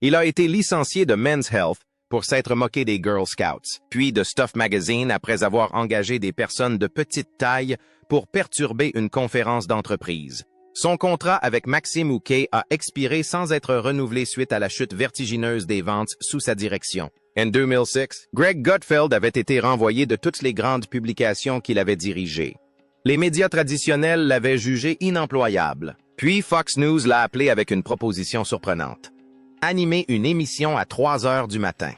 Il a été licencié de Men's Health pour s'être moqué des Girl Scouts, puis de Stuff Magazine après avoir engagé des personnes de petite taille pour perturber une conférence d'entreprise. Son contrat avec Maxim Ouquet a expiré sans être renouvelé suite à la chute vertigineuse des ventes sous sa direction. En 2006, Greg Gutfeld avait été renvoyé de toutes les grandes publications qu'il avait dirigées. Les médias traditionnels l'avaient jugé inemployable. Puis Fox News l'a appelé avec une proposition surprenante. Animer une émission à 3 heures du matin.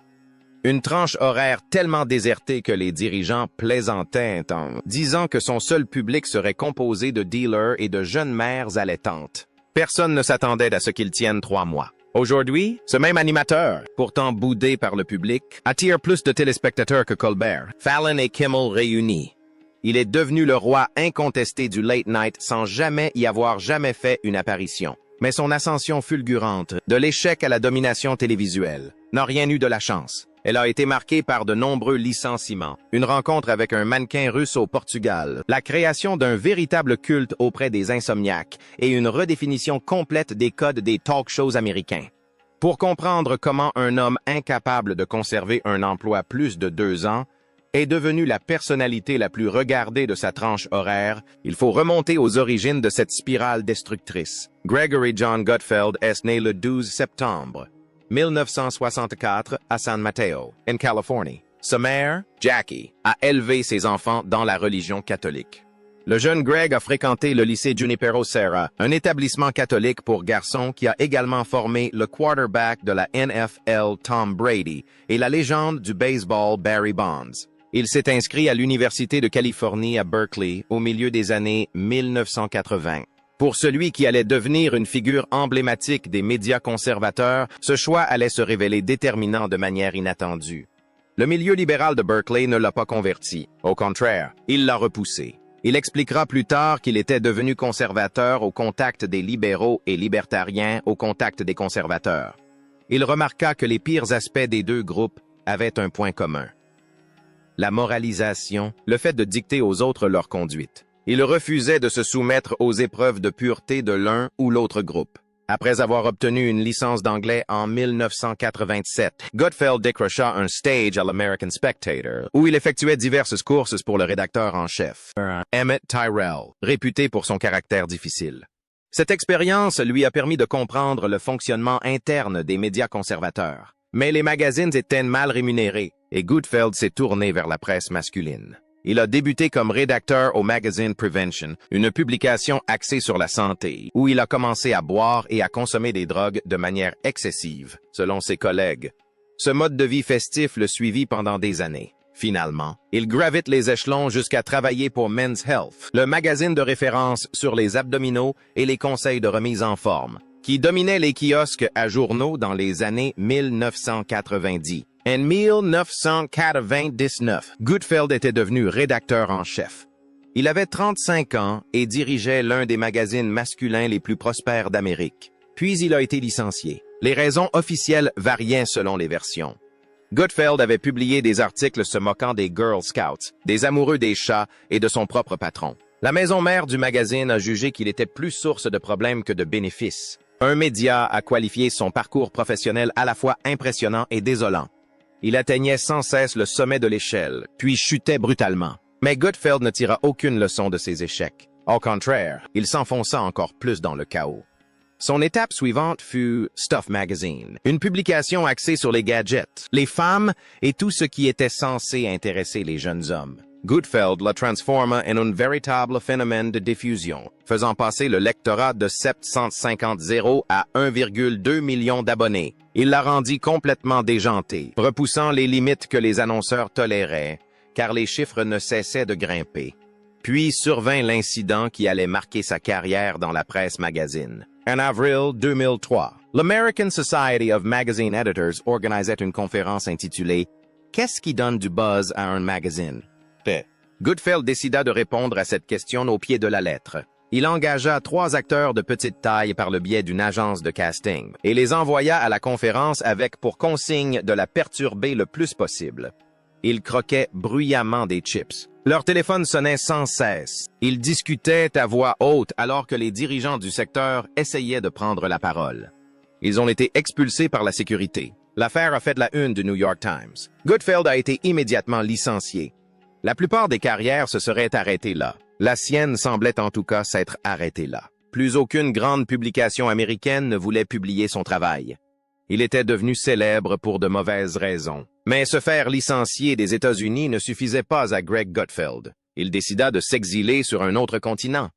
Une tranche horaire tellement désertée que les dirigeants plaisantaient en disant que son seul public serait composé de dealers et de jeunes mères allaitantes. Personne ne s'attendait à ce qu'il tienne 3 mois. Aujourd'hui, ce même animateur, pourtant boudé par le public, attire plus de téléspectateurs que Colbert, Fallon et Kimmel réunis. Il est devenu le roi incontesté du late night sans jamais y avoir fait une apparition. Mais son ascension fulgurante, de l'échec à la domination télévisuelle, n'a rien eu de la chance. Elle a été marquée par de nombreux licenciements, une rencontre avec un mannequin russe au Portugal, la création d'un véritable culte auprès des insomniaques et une redéfinition complète des codes des talk shows américains. Pour comprendre comment un homme incapable de conserver un emploi plus de 2 ans est devenu la personnalité la plus regardée de sa tranche horaire, il faut remonter aux origines de cette spirale destructrice. Gregory John Gutfeld est né le 12 septembre 1964 à San Mateo, en Californie. Sa mère, Jackie, a élevé ses enfants dans la religion catholique. Le jeune Greg a fréquenté le lycée Junipero Serra, un établissement catholique pour garçons qui a également formé le quarterback de la NFL Tom Brady et la légende du baseball Barry Bonds. Il s'est inscrit à l'Université de Californie à Berkeley au milieu des années 1980. Pour celui qui allait devenir une figure emblématique des médias conservateurs, ce choix allait se révéler déterminant de manière inattendue. Le milieu libéral de Berkeley ne l'a pas converti. Au contraire, il l'a repoussé. Il expliquera plus tard qu'il était devenu conservateur au contact des libéraux et libertariens au contact des conservateurs. Il remarqua que les pires aspects des deux groupes avaient un point commun. La moralisation, le fait de dicter aux autres leur conduite. Il refusait de se soumettre aux épreuves de pureté de l'un ou l'autre groupe. Après avoir obtenu une licence d'anglais en 1987, Gutfeld décrocha un stage à l'American Spectator, où il effectuait diverses courses pour le rédacteur en chef, Emmett Tyrell, réputé pour son caractère difficile. Cette expérience lui a permis de comprendre le fonctionnement interne des médias conservateurs. Mais les magazines étaient mal rémunérés, et Gutfeld s'est tourné vers la presse masculine. Il a débuté comme rédacteur au magazine Prevention, une publication axée sur la santé, où il a commencé à boire et à consommer des drogues de manière excessive, selon ses collègues. Ce mode de vie festif le suivit pendant des années. Finalement, il gravite les échelons jusqu'à travailler pour Men's Health, le magazine de référence sur les abdominaux et les conseils de remise en forme, qui dominait les kiosques à journaux dans les années 1990. En 1999, Gutfeld était devenu rédacteur en chef. Il avait 35 ans et dirigeait l'un des magazines masculins les plus prospères d'Amérique. Puis il a été licencié. Les raisons officielles variaient selon les versions. Gutfeld avait publié des articles se moquant des Girl Scouts, des amoureux des chats et de son propre patron. La maison mère du magazine a jugé qu'il était plus source de problèmes que de bénéfices. Un média a qualifié son parcours professionnel à la fois impressionnant et désolant. Il atteignait sans cesse le sommet de l'échelle, puis chutait brutalement. Mais Gutfeld ne tira aucune leçon de ses échecs. Au contraire, il s'enfonça encore plus dans le chaos. Son étape suivante fut Stuff Magazine, une publication axée sur les gadgets, les femmes et tout ce qui était censé intéresser les jeunes hommes. Gutfeld la transforma en un véritable phénomène de diffusion, faisant passer le lectorat de 750 000 à 1,2 million d'abonnés. Il la rendit complètement déjantée, repoussant les limites que les annonceurs toléraient, car les chiffres ne cessaient de grimper. Puis survint l'incident qui allait marquer sa carrière dans la presse magazine. En avril 2003, l'American Society of Magazine Editors organisait une conférence intitulée « Qu'est-ce qui donne du buzz à un magazine ?» Gutfeld décida de répondre à cette question au pied de la lettre. Il engagea 3 acteurs de petite taille par le biais d'une agence de casting et les envoya à la conférence avec pour consigne de la perturber le plus possible. Ils croquaient bruyamment des chips. Leur téléphone sonnait sans cesse. Ils discutaient à voix haute alors que les dirigeants du secteur essayaient de prendre la parole. Ils ont été expulsés par la sécurité. L'affaire a fait la une du New York Times. Gutfeld a été immédiatement licencié. La plupart des carrières se seraient arrêtées là. La sienne semblait en tout cas s'être arrêtée là. Plus aucune grande publication américaine ne voulait publier son travail. Il était devenu célèbre pour de mauvaises raisons. Mais se faire licencier des États-Unis ne suffisait pas à Greg Gutfeld. Il décida de s'exiler sur un autre continent.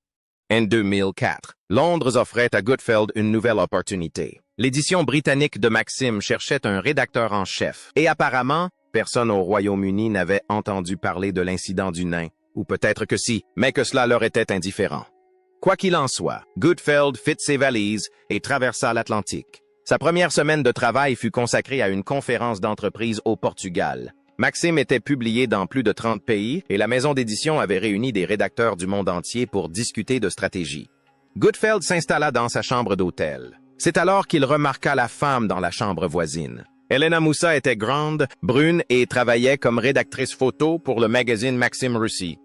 En 2004, Londres offrait à Gutfeld une nouvelle opportunité. L'édition britannique de Maxim cherchait un rédacteur en chef. Et apparemment, personne au Royaume-Uni n'avait entendu parler de l'incident du nain. Ou peut-être que si, mais que cela leur était indifférent. Quoi qu'il en soit, Gutfeld fit ses valises et traversa l'Atlantique. Sa première semaine de travail fut consacrée à une conférence d'entreprise au Portugal. Maxim était publié dans plus de 30 pays et la maison d'édition avait réuni des rédacteurs du monde entier pour discuter de stratégie. Gutfeld s'installa dans sa chambre d'hôtel. C'est alors qu'il remarqua la femme dans la chambre voisine. Elena Moussa était grande, brune et travaillait comme rédactrice photo pour le magazine Maxim Russie.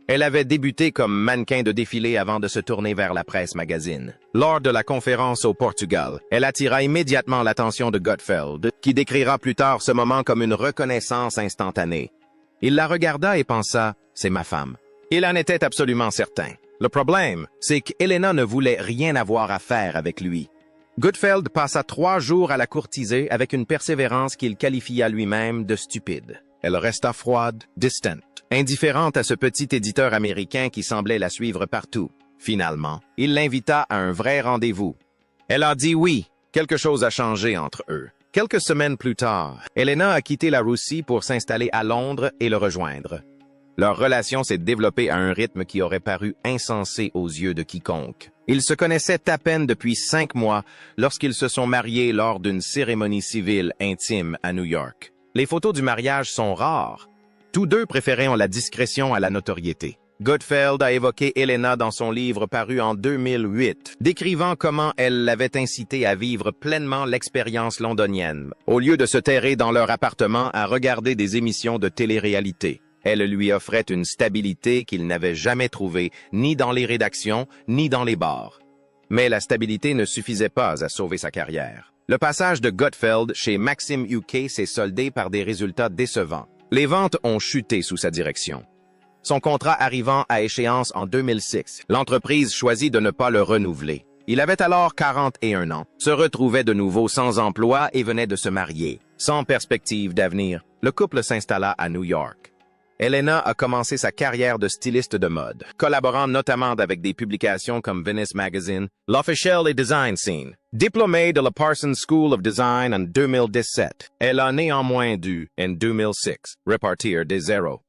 Elle avait débuté comme mannequin de défilé avant de se tourner vers la presse magazine. Lors de la conférence au Portugal, elle attira immédiatement l'attention de Gutfeld, qui décrira plus tard ce moment comme une reconnaissance instantanée. Il la regarda et pensa « c'est ma femme ». Il en était absolument certain. Le problème, c'est qu'Elena ne voulait rien avoir à faire avec lui. Gutfeld passa 3 jours à la courtiser avec une persévérance qu'il qualifia lui-même de stupide. Elle resta froide, distante, indifférente à ce petit éditeur américain qui semblait la suivre partout. Finalement, il l'invita à un vrai rendez-vous. Elle a dit oui. Quelque chose a changé entre eux. Quelques semaines plus tard, Elena a quitté la Russie pour s'installer à Londres et le rejoindre. Leur relation s'est développée à un rythme qui aurait paru insensé aux yeux de quiconque. Ils se connaissaient à peine depuis 5 mois lorsqu'ils se sont mariés lors d'une cérémonie civile intime à New York. Les photos du mariage sont rares. Tous deux préféraient la discrétion à la notoriété. Gutfeld a évoqué Elena dans son livre paru en 2008, décrivant comment elle l'avait incité à vivre pleinement l'expérience londonienne, au lieu de se terrer dans leur appartement à regarder des émissions de télé-réalité. Elle lui offrait une stabilité qu'il n'avait jamais trouvée, ni dans les rédactions, ni dans les bars. Mais la stabilité ne suffisait pas à sauver sa carrière. Le passage de Gutfeld chez Maxim UK s'est soldé par des résultats décevants. Les ventes ont chuté sous sa direction. Son contrat arrivant à échéance en 2006, l'entreprise choisit de ne pas le renouveler. Il avait alors 41 ans, se retrouvait de nouveau sans emploi et venait de se marier. Sans perspective d'avenir, le couple s'installa à New York. Elena a commencé sa carrière de styliste de mode, collaborant notamment avec des publications comme Venice Magazine, L'Officiel et Design Scene. Diplômée de la Parsons School of Design en 2017, elle a néanmoins dû, en 2006, repartir de zéro.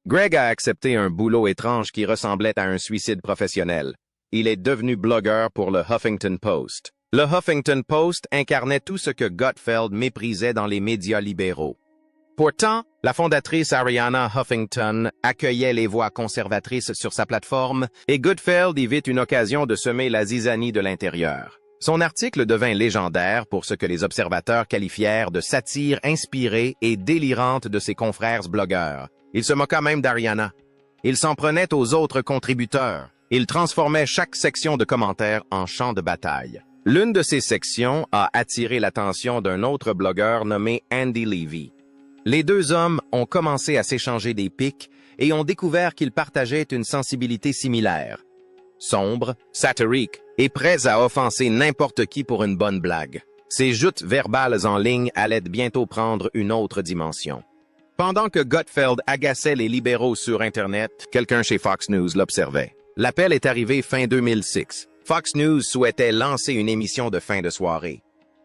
Greg a accepté un boulot étrange qui ressemblait à un suicide professionnel. Il est devenu blogueur pour le Huffington Post. Le Huffington Post incarnait tout ce que Gutfeld méprisait dans les médias libéraux. Pourtant, la fondatrice Arianna Huffington accueillait les voix conservatrices sur sa plateforme et Gutfeld y vit une occasion de semer la zizanie de l'intérieur. Son article devint légendaire pour ce que les observateurs qualifièrent de satire inspirée et délirante de ses confrères blogueurs. Il se moqua même d'Arianna. Il s'en prenait aux autres contributeurs. Il transformait chaque section de commentaires en champ de bataille. L'une de ces sections a attiré l'attention d'un autre blogueur nommé Andy Levy. Les deux hommes ont commencé à s'échanger des pics et ont découvert qu'ils partageaient une sensibilité similaire. Sombre, satirique et prêts à offenser n'importe qui pour une bonne blague. Ces joutes verbales en ligne allaient bientôt prendre une autre dimension. Pendant que Gutfeld agaçait les libéraux sur Internet, quelqu'un chez Fox News l'observait. L'appel est arrivé fin 2006. Fox News souhaitait lancer une émission de fin de soirée.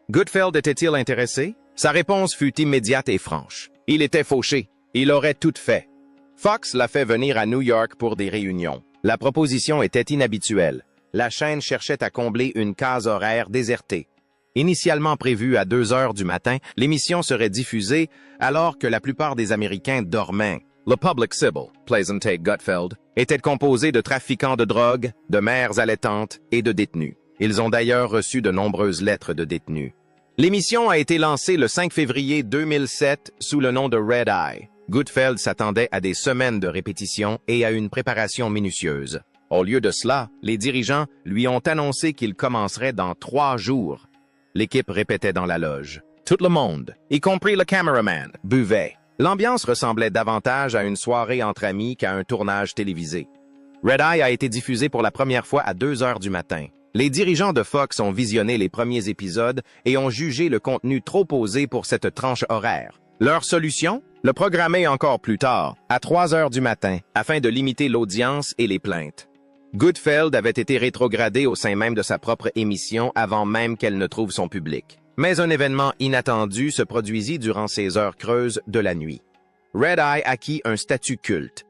Gutfeld était-il intéressé? Sa réponse fut immédiate et franche. Il était fauché. Il aurait tout fait. Fox l'a fait venir à New York pour des réunions. La proposition était inhabituelle. La chaîne cherchait à combler une case horaire désertée. Initialement prévue à 2 heures du matin, l'émission serait diffusée alors que la plupart des Américains dormaient. Le Public Sybil, Pleasant Take Gutfeld, était composé de trafiquants de drogue, de mères allaitantes et de détenus. Ils ont d'ailleurs reçu de nombreuses lettres de détenus. L'émission a été lancée le 5 février 2007 sous le nom de Red Eye. Gutfeld s'attendait à des semaines de répétition et à une préparation minutieuse. Au lieu de cela, les dirigeants lui ont annoncé qu'il commencerait dans 3 jours. L'équipe répétait dans la loge. Tout le monde, y compris le cameraman, buvait. L'ambiance ressemblait davantage à une soirée entre amis qu'à un tournage télévisé. Red Eye a été diffusé pour la première fois à 2 heures du matin. Les dirigeants de Fox ont visionné les premiers épisodes et ont jugé le contenu trop osé pour cette tranche horaire. Leur solution? Le programmer encore plus tard, à 3 heures du matin, afin de limiter l'audience et les plaintes. Goodfeld avait été rétrogradé au sein même de sa propre émission avant même qu'elle ne trouve son public. Mais un événement inattendu se produisit durant ces heures creuses de la nuit. Red Eye acquit un statut culte.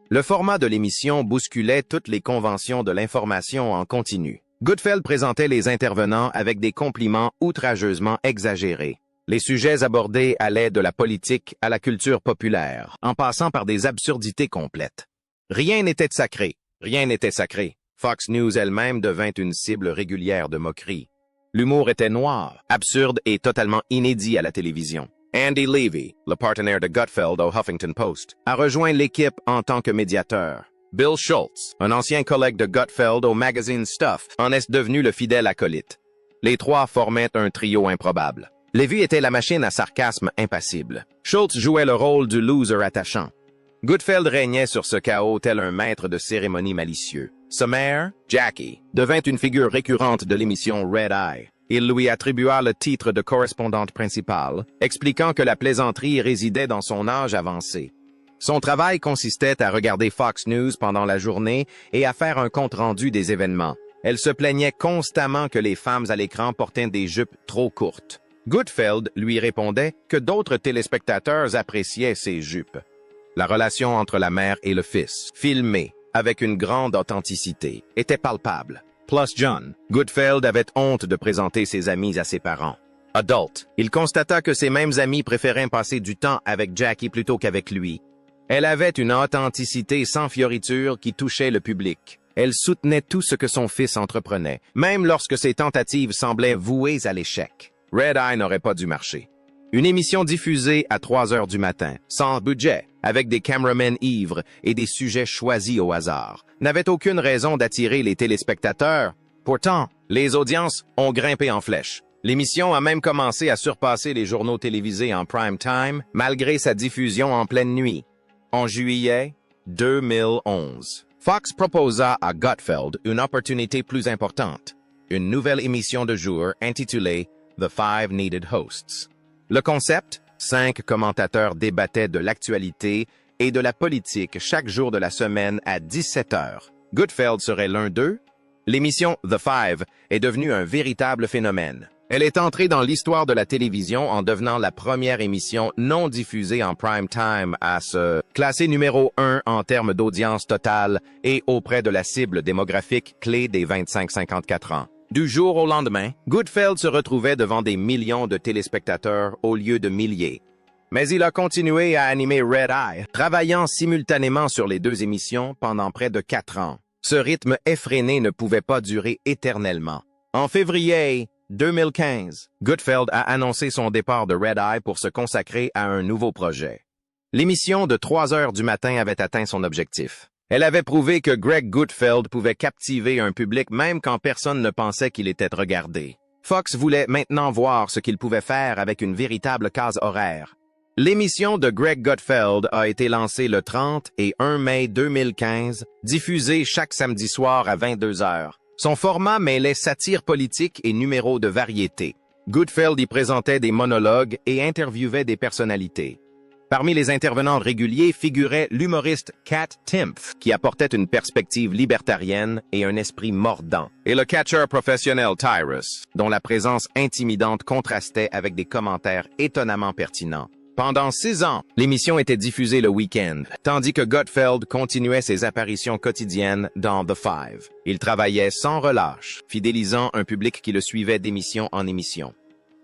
Le format de l'émission bousculait toutes les conventions de l'information en continu. Goodfeld présentait les intervenants avec des compliments outrageusement exagérés. Les sujets abordés allaient de la politique à la culture populaire, en passant par des absurdités complètes. Rien n'était sacré. Rien n'était sacré. Fox News elle-même devint une cible régulière de moquerie. L'humour était noir, absurde et totalement inédit à la télévision. Andy Levy, le partenaire de Gutfeld au Huffington Post, a rejoint l'équipe en tant que médiateur. Bill Schultz, un ancien collègue de Gutfeld au magazine Stuff, en est devenu le fidèle acolyte. Les trois formaient un trio improbable. Levy était la machine à sarcasme impassible. Schultz jouait le rôle du loser attachant. Goodfeld régnait sur ce chaos tel un maître de cérémonie malicieux. Sommaire, Jackie, devint une figure récurrente de l'émission Red Eye. Il lui attribua le titre de correspondante principale, expliquant que la plaisanterie résidait dans son âge avancé. Son travail consistait à regarder Fox News pendant la journée et à faire un compte-rendu des événements. Elle se plaignait constamment que les femmes à l'écran portaient des jupes trop courtes. Goodfeld lui répondait que d'autres téléspectateurs appréciaient ces jupes. La relation entre la mère et le fils, filmée avec une grande authenticité, était palpable. Plus John, Goodfeld avait honte de présenter ses amis à ses parents. Adult, il constata que ses mêmes amis préféraient passer du temps avec Jackie plutôt qu'avec lui. Elle avait une authenticité sans fioriture qui touchait le public. Elle soutenait tout ce que son fils entreprenait, même lorsque ses tentatives semblaient vouées à l'échec. Red Eye n'aurait pas dû marcher. Une émission diffusée à 3 heures du matin, sans budget, avec des cameramen ivres et des sujets choisis au hasard, n'avait aucune raison d'attirer les téléspectateurs. Pourtant, les audiences ont grimpé en flèche. L'émission a même commencé à surpasser les journaux télévisés en prime time, malgré sa diffusion en pleine nuit. En juillet 2011, Fox proposa à Gutfeld une opportunité plus importante, une nouvelle émission de jour intitulée The Five Needed Hosts. Le concept, 5 commentateurs débattaient de l'actualité et de la politique chaque jour de la semaine à 17 heures. Goodfeld serait l'un d'eux. L'émission The Five est devenue un véritable phénomène. Elle est entrée dans l'histoire de la télévision en devenant la première émission non diffusée en prime time à se classer numéro 1 en termes d'audience totale et auprès de la cible démographique clé des 25-54 ans. Du jour au lendemain, Goodfeld se retrouvait devant des millions de téléspectateurs au lieu de milliers. Mais il a continué à animer Red Eye, travaillant simultanément sur les 2 émissions pendant près de 4 ans. Ce rythme effréné ne pouvait pas durer éternellement. En février 2015, Goodfeld a annoncé son départ de Red Eye pour se consacrer à un nouveau projet. L'émission de 3 heures du matin avait atteint son objectif. Elle avait prouvé que Greg Goodfeld pouvait captiver un public même quand personne ne pensait qu'il était regardé. Fox voulait maintenant voir ce qu'il pouvait faire avec une véritable case horaire. L'émission de Greg Gutfeld a été lancée le 30 et 1 mai 2015, diffusée chaque samedi soir à 22 heures. Son format mêlait satire politique et numéros de variété. Goodfeld y présentait des monologues et interviewait des personnalités. Parmi les intervenants réguliers figurait l'humoriste Kat Timpf, qui apportait une perspective libertarienne et un esprit mordant, et le catcheur professionnel Tyrus, dont la présence intimidante contrastait avec des commentaires étonnamment pertinents. Pendant 6 ans, l'émission était diffusée le week-end, tandis que Gutfeld continuait ses apparitions quotidiennes dans The Five. Il travaillait sans relâche, fidélisant un public qui le suivait d'émission en émission.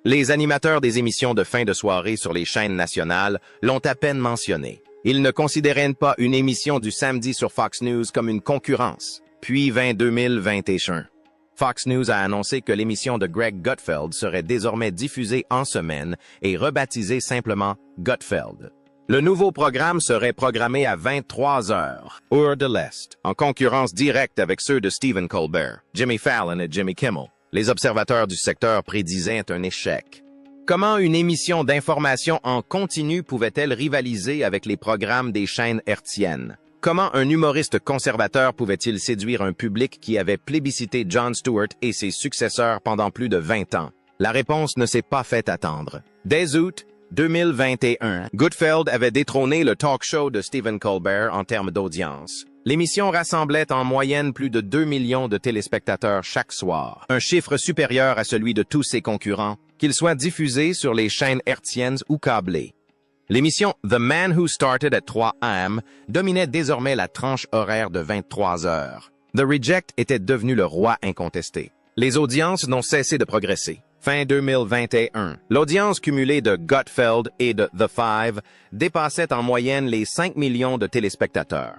Les animateurs des émissions de fin de soirée sur les chaînes nationales l'ont à peine mentionné. Ils ne considéraient pas une émission du samedi sur Fox News comme une concurrence. Puis 2021. Fox News a annoncé que l'émission de Greg Gutfeld serait désormais diffusée en semaine et rebaptisée simplement Gutfeld. Le nouveau programme serait programmé à 23 heures, heure de l'Est, en concurrence directe avec ceux de Stephen Colbert, Jimmy Fallon et Jimmy Kimmel. Les observateurs du secteur prédisaient un échec. Comment une émission d'information en continu pouvait-elle rivaliser avec les programmes des chaînes hertziennes? Comment un humoriste conservateur pouvait-il séduire un public qui avait plébiscité Jon Stewart et ses successeurs pendant plus de 20 ans? La réponse ne s'est pas fait attendre. Dès août 2021, Gutfeld avait détrôné le talk show de Stephen Colbert en termes d'audience. L'émission rassemblait en moyenne plus de 2 millions de téléspectateurs chaque soir, un chiffre supérieur à celui de tous ses concurrents, qu'ils soient diffusés sur les chaînes hertziennes ou câblées. L'émission The Man Who Started at 3 AM dominait désormais la tranche horaire de 23 heures. The Reject était devenu le roi incontesté. Les audiences n'ont cessé de progresser. Fin 2021, l'audience cumulée de Gutfeld et de The Five dépassait en moyenne les 5 millions de téléspectateurs.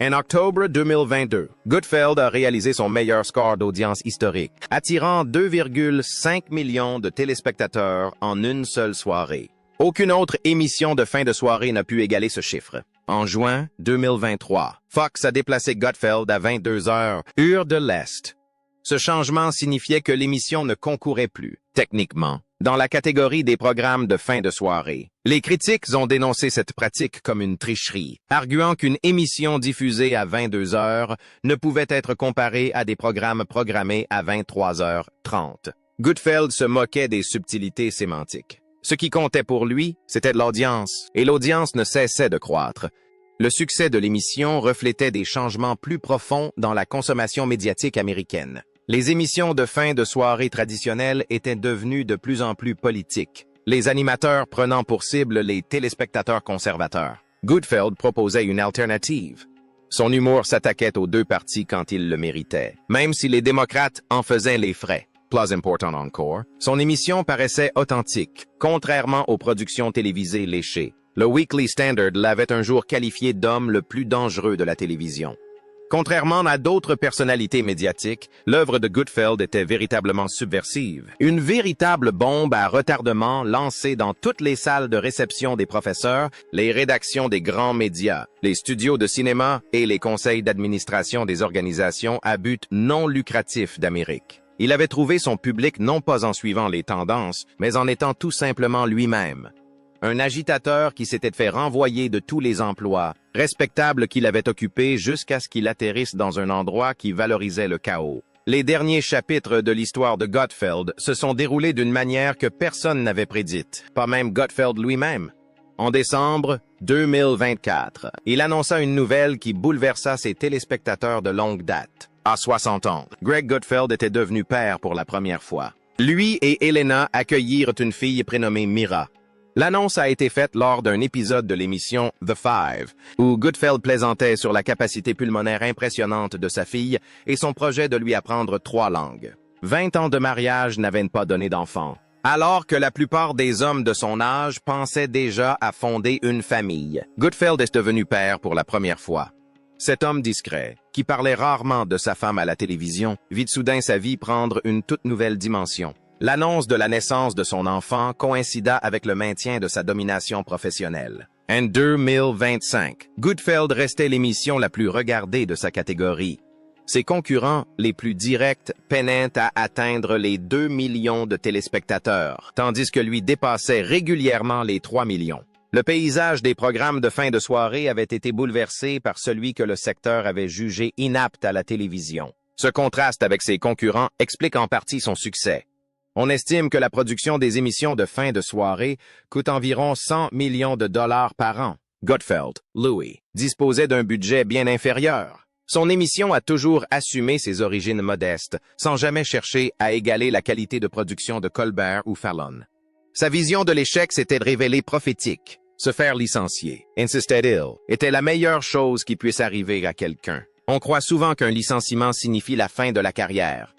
En octobre 2022, Gutfeld a réalisé son meilleur score d'audience historique, attirant 2,5 millions de téléspectateurs en une seule soirée. Aucune autre émission de fin de soirée n'a pu égaler ce chiffre. En juin 2023, Fox a déplacé Gutfeld à 22 heures, heure de l'Est. Ce changement signifiait que l'émission ne concourait plus, techniquement, dans la catégorie des programmes de fin de soirée. Les critiques ont dénoncé cette pratique comme une tricherie, arguant qu'une émission diffusée à 22 heures ne pouvait être comparée à des programmes programmés à 23h30. Gutfeld se moquait des subtilités sémantiques. Ce qui comptait pour lui, c'était de l'audience, et l'audience ne cessait de croître. Le succès de l'émission reflétait des changements plus profonds dans la consommation médiatique américaine. Les émissions de fin de soirée traditionnelles étaient devenues de plus en plus politiques, les animateurs prenant pour cible les téléspectateurs conservateurs. Gutfeld proposait une alternative. Son humour s'attaquait aux deux partis quand il le méritait, même si les démocrates en faisaient les frais. Plus important encore, son émission paraissait authentique, contrairement aux productions télévisées léchées. Le Weekly Standard l'avait un jour qualifié d'homme le plus dangereux de la télévision. Contrairement à d'autres personnalités médiatiques, l'œuvre de Gutfeld était véritablement subversive. Une véritable bombe à retardement lancée dans toutes les salles de réception des professeurs, les rédactions des grands médias, les studios de cinéma et les conseils d'administration des organisations à but non lucratif d'Amérique. Il avait trouvé son public non pas en suivant les tendances, mais en étant tout simplement lui-même. Un agitateur qui s'était fait renvoyer de tous les emplois respectables qu'il avait occupés jusqu'à ce qu'il atterrisse dans un endroit qui valorisait le chaos. Les derniers chapitres de l'histoire de Gutfeld se sont déroulés d'une manière que personne n'avait prédite, pas même Gutfeld lui-même. En décembre 2024, il annonça une nouvelle qui bouleversa ses téléspectateurs de longue date. À 60 ans, Greg Gutfeld était devenu père pour la première fois. Lui et Elena accueillirent une fille prénommée Mira. L'annonce a été faite lors d'un épisode de l'émission The Five, où Gutfeld plaisantait sur la capacité pulmonaire impressionnante de sa fille et son projet de lui apprendre 3 langues. 20 ans de mariage n'avaient pas donné d'enfant, alors que la plupart des hommes de son âge pensaient déjà à fonder une famille. Gutfeld est devenu père pour la première fois. Cet homme discret, qui parlait rarement de sa femme à la télévision, vit soudain sa vie prendre une toute nouvelle dimension. L'annonce de la naissance de son enfant coïncida avec le maintien de sa domination professionnelle. En 2025, Gutfeld restait l'émission la plus regardée de sa catégorie. Ses concurrents les plus directs peinaient à atteindre les 2 millions de téléspectateurs, tandis que lui dépassait régulièrement les 3 millions. Le paysage des programmes de fin de soirée avait été bouleversé par celui que le secteur avait jugé inapte à la télévision. Ce contraste avec ses concurrents explique en partie son succès. On estime que la production des émissions de fin de soirée coûte environ 100 millions de dollars par an. Gutfeld, Louis, disposait d'un budget bien inférieur. Son émission a toujours assumé ses origines modestes, sans jamais chercher à égaler la qualité de production de Colbert ou Fallon. Sa vision de l'échec s'était révélée prophétique. Se faire licencier, insistait il, était la meilleure chose qui puisse arriver à quelqu'un. On croit souvent qu'un licenciement signifie la fin de la carrière.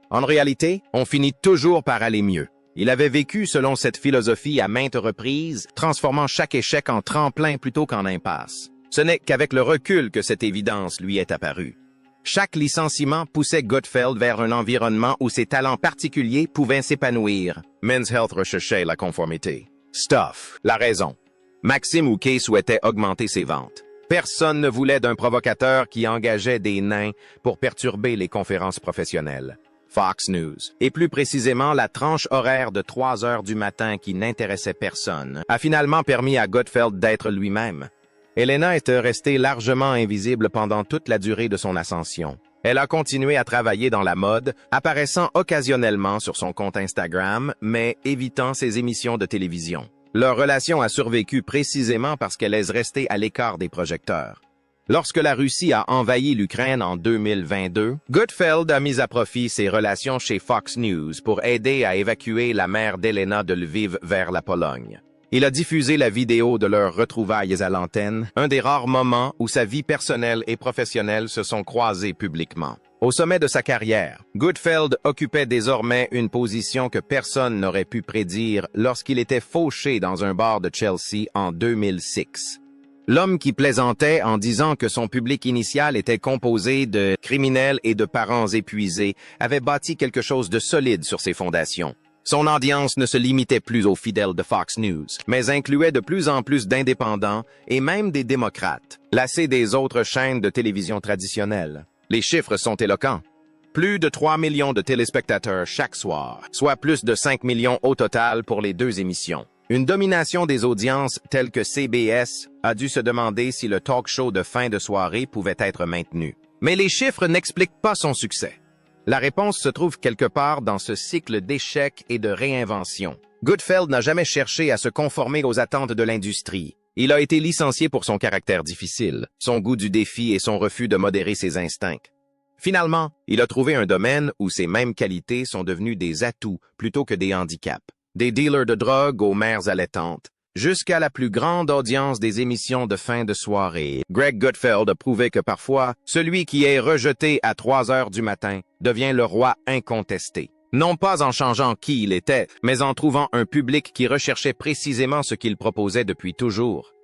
En réalité, on finit toujours par aller mieux. Il avait vécu selon cette philosophie à maintes reprises, transformant chaque échec en tremplin plutôt qu'en impasse. Ce n'est qu'avec le recul que cette évidence lui est apparue. Chaque licenciement poussait Gutfeld vers un environnement où ses talents particuliers pouvaient s'épanouir. Men's Health recherchait la conformité. Stuff, la raison. Maxim ou Kay souhaitait augmenter ses ventes. Personne ne voulait d'un provocateur qui engageait des nains pour perturber les conférences professionnelles. Fox News, et plus précisément la tranche horaire de 3 heures du matin qui n'intéressait personne, a finalement permis à Gutfeld d'être lui-même. Helena est restée largement invisible pendant toute la durée de son ascension. Elle a continué à travailler dans la mode, apparaissant occasionnellement sur son compte Instagram, mais évitant ses émissions de télévision. Leur relation a survécu précisément parce qu'elle est restée à l'écart des projecteurs. Lorsque la Russie a envahi l'Ukraine en 2022, Gutfeld a mis à profit ses relations chez Fox News pour aider à évacuer la mère d'Helena de Lviv vers la Pologne. Il a diffusé la vidéo de leurs retrouvailles à l'antenne, un des rares moments où sa vie personnelle et professionnelle se sont croisées publiquement. Au sommet de sa carrière, Gutfeld occupait désormais une position que personne n'aurait pu prédire lorsqu'il était fauché dans un bar de Chelsea en 2006. L'homme qui plaisantait en disant que son public initial était composé de criminels et de parents épuisés avait bâti quelque chose de solide sur ses fondations. Son audience ne se limitait plus aux fidèles de Fox News, mais incluait de plus en plus d'indépendants et même des démocrates, lassés des autres chaînes de télévision traditionnelles. Les chiffres sont éloquents. Plus de 3 millions de téléspectateurs chaque soir, soit plus de 5 millions au total pour les 2 émissions. Une domination des audiences telle que CBS a dû se demander si le talk show de fin de soirée pouvait être maintenu. Mais les chiffres n'expliquent pas son succès. La réponse se trouve quelque part dans ce cycle d'échecs et de réinvention. Gutfeld n'a jamais cherché à se conformer aux attentes de l'industrie. Il a été licencié pour son caractère difficile, son goût du défi et son refus de modérer ses instincts. Finalement, il a trouvé un domaine où ces mêmes qualités sont devenues des atouts plutôt que des handicaps. Des dealers de drogue aux mères allaitantes, jusqu'à la plus grande audience des émissions de fin de soirée. Greg Gutfeld a prouvé que parfois, celui qui est rejeté à 3 heures du matin devient le roi incontesté. Non pas en changeant qui il était, mais en trouvant un public qui recherchait précisément ce qu'il proposait depuis toujours.